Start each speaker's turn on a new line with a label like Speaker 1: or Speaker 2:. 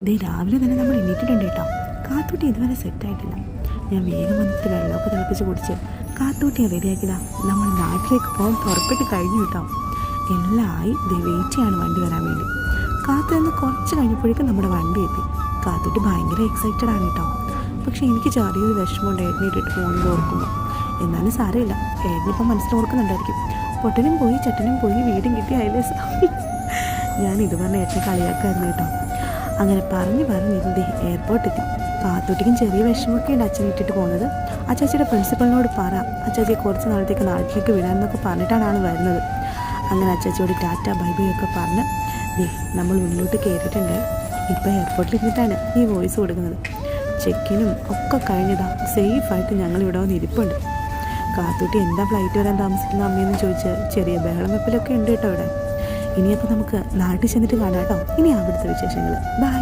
Speaker 1: ദേ രാവിലെ തന്നെ നമ്മൾ എണീറ്റിട്ടുണ്ട് കേട്ടോ. കാത്തൂട്ടി ഇതുവരെ സെറ്റായിട്ടില്ല. ഞാൻ വേഗം വന്നിട്ട് വെള്ളമൊക്കെ തിളപ്പിച്ച് കുടിച്ച് കാത്തൂട്ടിയെ റെഡിയാക്കിയതാ. നമ്മൾ നാട്ടിലേക്ക് പോകാൻ പുറപ്പെട്ട് കഴിഞ്ഞു കേട്ടോ. എല്ലാം ആയി. ദേ വെയിറ്റ് ചെയ്യാണ് വണ്ടി വരാൻ വേണ്ടി. കാത്തു നിന്ന് കുറച്ച് കഴിഞ്ഞപ്പോഴേക്കും നമ്മുടെ വണ്ടി എത്തി. കാത്തൂട്ടി ഭയങ്കര എക്സൈറ്റഡ് ആണ് കേട്ടോ. പക്ഷേ എനിക്ക് ചെറിയൊരു വിഷമമുണ്ട് ഏട്ടനെ ഇട്ടിട്ട് പോകുന്നത് ഓർക്കുമ്പോൾ. എന്നാലും സാരമില്ല, ഏട്ടനിപ്പം മനസ്സിൽ ഓർക്കുന്നുണ്ടായിരിക്കും. പൊട്ടനും പോയി ചട്ടനും പോയി വീടും കിട്ടി അയലേസ്. ഞാൻ ഇത് പറഞ്ഞ ഏട്ടനെ കളിയാക്കായിരുന്നു കേട്ടോ. അങ്ങനെ പറഞ്ഞിരുന്നത് എയർപോർട്ടെത്തി. കാത്തൂട്ടിക്കും ചെറിയ വിഷമമൊക്കെ ഉണ്ട് അച്ഛനെ ഇട്ടിട്ട് പോകുന്നത്. അച്ചാച്ചിയുടെ പ്രിൻസിപ്പളിനോട് പറ അച്ചാച്ചിയെ കുറച്ച് നാളത്തേക്ക് നാട്ടിലേക്ക് വിടാമെന്നൊക്കെ പറഞ്ഞിട്ടാണ് ആൾ വരുന്നത്. അങ്ങനെ അച്ചാച്ചിയോട് ടാറ്റ ബൈ ബൈ ഒക്കെ പറഞ്ഞ് നമ്മൾ മുന്നോട്ട് കയറിയിട്ടുണ്ട്. ഇപ്പോൾ എയർപോർട്ടിൽ ഇരുന്നിട്ടാണ് ഈ വോയിസ് കൊടുക്കുന്നത്. ചെക്കിനും ഒക്കെ കഴിഞ്ഞതാ സേഫായിട്ട് ഞങ്ങളിവിടെ വന്ന് ഇരിപ്പുണ്ട്. കാത്തൂട്ടി എന്താ ഫ്ലൈറ്റ് വരാൻ താമസിക്കുന്ന അമ്മയെന്ന് ചോദിച്ച് ചെറിയ ബഹളം വെപ്പലൊക്കെ ഉണ്ട് കേട്ടോ ഇവിടെ. ഇനിയപ്പോൾ നമുക്ക് നാട്ടിൽ ചെന്നിട്ട് കാണാം കേട്ടോ. ഇനി അവിടുത്തെ വിശേഷങ്ങൾ. ബൈ.